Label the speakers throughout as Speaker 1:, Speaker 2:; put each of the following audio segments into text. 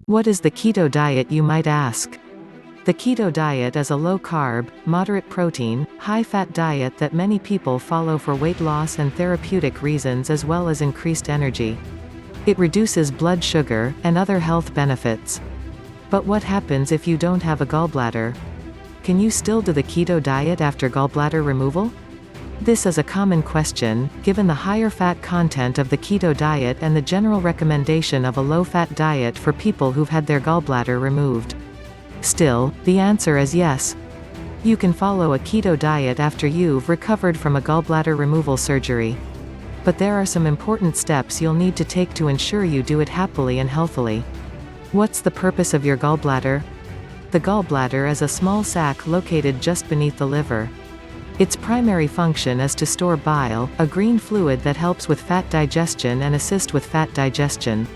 Speaker 1: What is the keto diet, you might ask? The keto diet is a low-carb, moderate-protein, high-fat diet that many people follow for weight loss and therapeutic reasons as well as increased energy. It reduces blood sugar, and other health benefits. But what happens if you don't have a gallbladder? Can you still do the keto diet after gallbladder removal? This is a common question, given the higher fat content of the keto diet and the general recommendation of a low-fat diet for people who've had their gallbladder removed. Still, the answer is yes. You can follow a keto diet after you've recovered from a gallbladder removal surgery. But there are some important steps you'll need to take to ensure you do it happily and healthily. What's the purpose of your gallbladder? The gallbladder is a small sac located just beneath the liver. Its primary function is to store bile, a green fluid that helps with fat digestion and assist with fat digestion.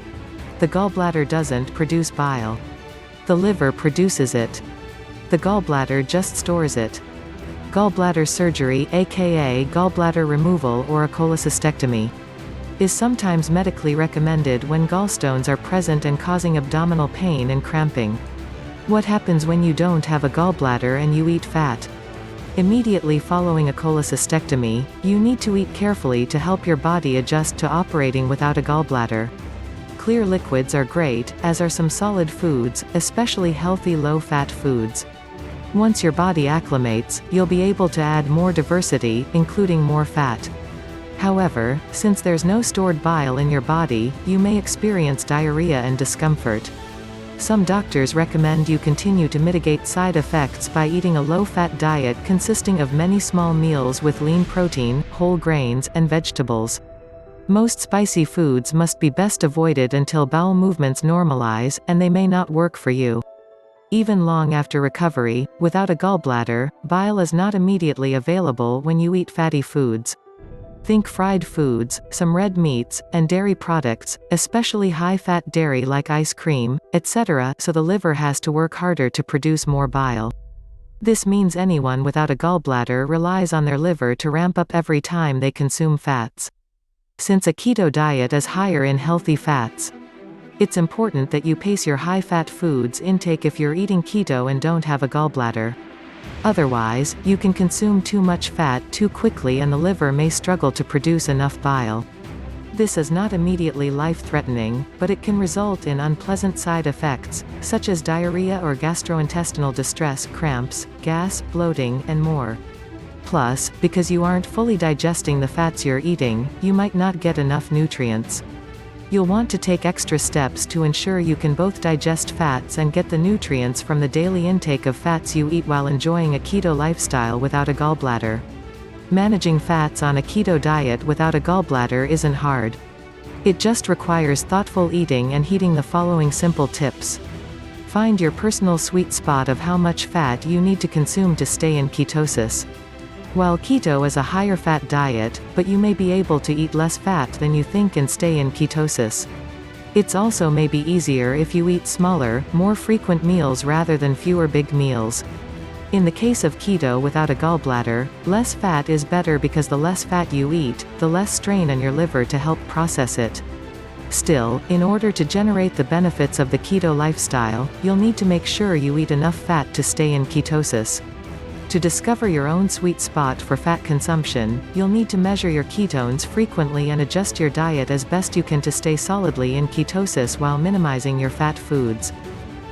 Speaker 1: The gallbladder doesn't produce bile. The liver produces it. The gallbladder just stores it. Gallbladder surgery, aka gallbladder removal or a cholecystectomy, is sometimes medically recommended when gallstones are present and causing abdominal pain and cramping. What happens when you don't have a gallbladder and you eat fat? Immediately following a cholecystectomy, you need to eat carefully to help your body adjust to operating without a gallbladder. Clear liquids are great, as are some solid foods, especially healthy low-fat foods. Once your body acclimates, you'll be able to add more diversity, including more fat. However, since there's no stored bile in your body, you may experience diarrhea and discomfort. Some doctors recommend you continue to mitigate side effects by eating a low-fat diet consisting of many small meals with lean protein, whole grains, and vegetables. Most spicy foods must be best avoided until bowel movements normalize, and they may not work for you. Even long after recovery, without a gallbladder, bile is not immediately available when you eat fatty foods. Think fried foods, some red meats, and dairy products, especially high-fat dairy like ice cream, etc., so the liver has to work harder to produce more bile. This means anyone without a gallbladder relies on their liver to ramp up every time they consume fats. Since a keto diet is higher in healthy fats, it's important that you pace your high-fat foods intake if you're eating keto and don't have a gallbladder. Otherwise, you can consume too much fat too quickly and the liver may struggle to produce enough bile. This is not immediately life-threatening, but it can result in unpleasant side effects, such as diarrhea or gastrointestinal distress, cramps, gas, bloating, and more. Plus, because you aren't fully digesting the fats you're eating, you might not get enough nutrients. You'll want to take extra steps to ensure you can both digest fats and get the nutrients from the daily intake of fats you eat while enjoying a keto lifestyle without a gallbladder. Managing fats on a keto diet without a gallbladder isn't hard. It just requires thoughtful eating and heeding the following simple tips. Find your personal sweet spot of how much fat you need to consume to stay in ketosis. While keto is a higher fat diet, but you may be able to eat less fat than you think and stay in ketosis. It's also may be easier if you eat smaller, more frequent meals rather than fewer big meals. In the case of keto without a gallbladder, less fat is better because the less fat you eat, the less strain on your liver to help process it. Still, in order to generate the benefits of the keto lifestyle, you'll need to make sure you eat enough fat to stay in ketosis. To discover your own sweet spot for fat consumption, you'll need to measure your ketones frequently and adjust your diet as best you can to stay solidly in ketosis while minimizing your fat foods.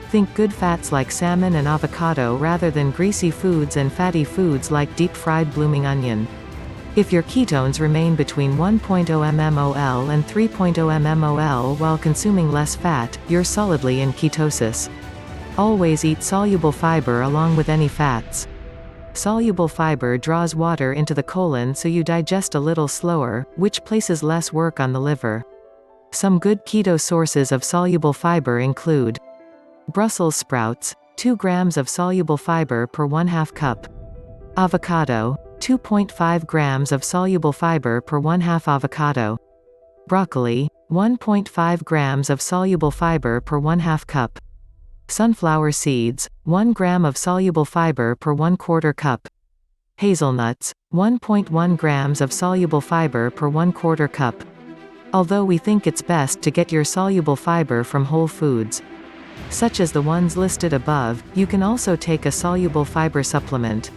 Speaker 1: Think good fats like salmon and avocado rather than greasy foods and fatty foods like deep-fried blooming onion. If your ketones remain between 1.0 mmol and 3.0 mmol while consuming less fat, you're solidly in ketosis. Always eat soluble fiber along with any fats. Soluble fiber draws water into the colon so you digest a little slower, which places less work on the liver. Some good keto sources of soluble fiber include Brussels sprouts, 2 grams of soluble fiber per 1/2 cup. Avocado, 2.5 grams of soluble fiber per 1/2 avocado. Broccoli, 1.5 grams of soluble fiber per 1/2 cup. Sunflower seeds, 1 gram of soluble fiber per 1/4 cup. Hazelnuts, 1.1 grams of soluble fiber per 1/4 cup. Although we think it's best to get your soluble fiber from whole foods, such as the ones listed above, you can also take a soluble fiber supplement.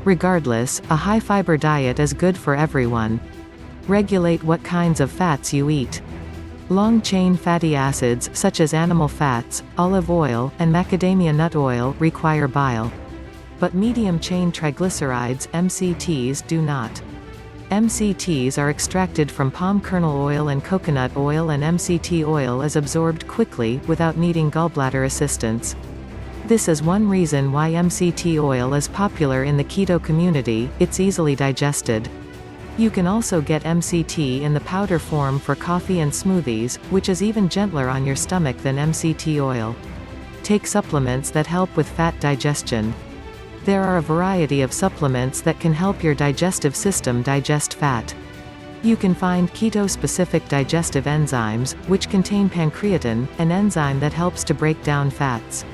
Speaker 1: Regardless, a high-fiber diet is good for everyone. Regulate what kinds of fats you eat. Long-chain fatty acids such as animal fats, olive oil, and macadamia nut oil require bile. But medium-chain triglycerides (MCTs) do not. MCTs are extracted from palm kernel oil and coconut oil, and MCT oil is absorbed quickly, without needing gallbladder assistance. This is one reason why MCT oil is popular in the keto community: it's easily digested. You can also get MCT in the powder form for coffee and smoothies, which is even gentler on your stomach than MCT oil. Take supplements that help with fat digestion. There are a variety of supplements that can help your digestive system digest fat. You can find keto-specific digestive enzymes, which contain pancreatin, an enzyme that helps to break down fats.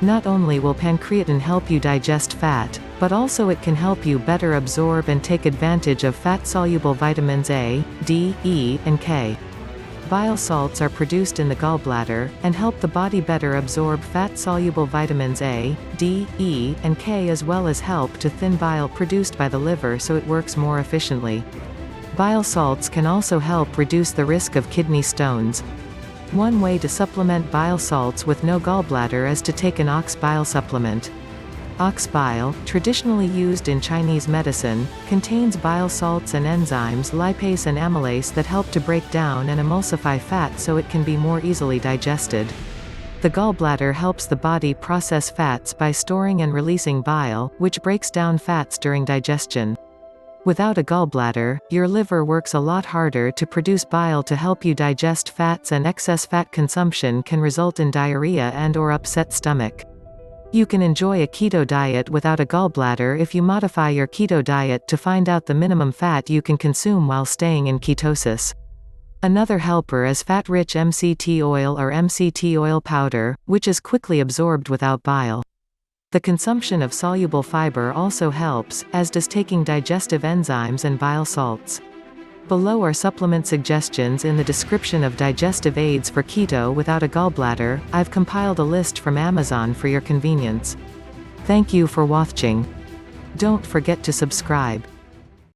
Speaker 1: Not only will pancreatin help you digest fat, but also it can help you better absorb and take advantage of fat-soluble vitamins A, D, E, and K. Bile salts are produced in the gallbladder, and help the body better absorb fat-soluble vitamins A, D, E, and K, as well as help to thin bile produced by the liver so it works more efficiently. Bile salts can also help reduce the risk of kidney stones. One way to supplement bile salts with no gallbladder is to take an ox bile supplement. Ox bile, traditionally used in Chinese medicine, contains bile salts and enzymes lipase and amylase that help to break down and emulsify fat so it can be more easily digested. The gallbladder helps the body process fats by storing and releasing bile, which breaks down fats during digestion. Without a gallbladder, your liver works a lot harder to produce bile to help you digest fats, and excess fat consumption can result in diarrhea and/or upset stomach. You can enjoy a keto diet without a gallbladder if you modify your keto diet to find out the minimum fat you can consume while staying in ketosis. Another helper is fat-rich MCT oil or MCT oil powder, which is quickly absorbed without bile. The consumption of soluble fiber also helps, as does taking digestive enzymes and bile salts. Below are supplement suggestions in the description of digestive aids for keto without a gallbladder. I've compiled a list from Amazon for your convenience. Thank you for watching. Don't forget to subscribe.